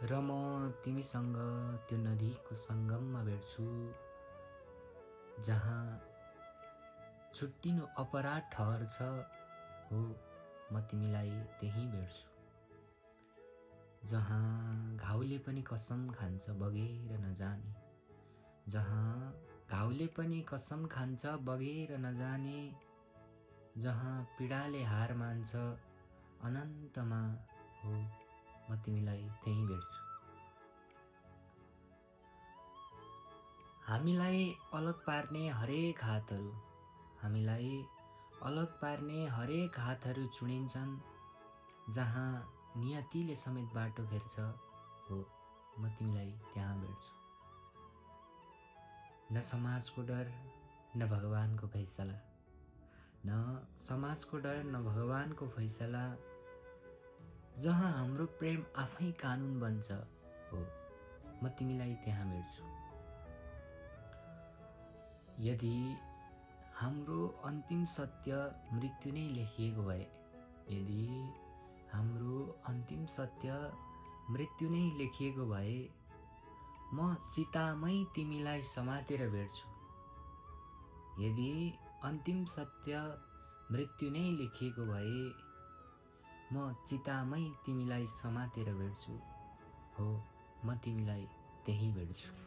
र म तिमीसँग त्यो नदीको सङ्गममा भेट्छु जहाँ छुट्टिनु अपराध ठहर्छ हो म तिमीलाई त्यहीँ भेट्छु। जहाँ घाउले पनि कसम खान्छ बगेर नजाने, जहाँ घाउले पनि कसम खान्छ बगेर नजाने, जहाँ पीडाले हार मान्छ अनन्तमा हो म तिमीलाई त्यहीँ भेट्छु। हामीलाई अलग पार्ने हरेक हातहरू, हामीलाई अलग पार्ने हरेक हातहरू चुडिन्छन्, जहाँ नियतिले समेत बाटो फेर्छ हो म तिमीलाई त्यहाँ भेट्छु। न समाजको डर न भगवानको फैसला, न समाजको डर न भगवानको फैसला, जहाँ हाम्रो प्रेम आफै कानुन बन्छ हो म तिमीलाई त्यहाँ भेट्छु। यदि हाम्रो अन्तिम सत्य मृत्यु नै लेखिएको भए, यदि हाम्रो अन्तिम सत्य मृत्यु नै लेखिएको भए, म चितामै तिमीलाई समातेर भेट्छु। यदि अन्तिम सत्य मृत्यु नै लेखिएको भए, म चितामै तिमीलाई समातेर भेट्छु हो म तिमीलाई त्यहीँ भेट्छु।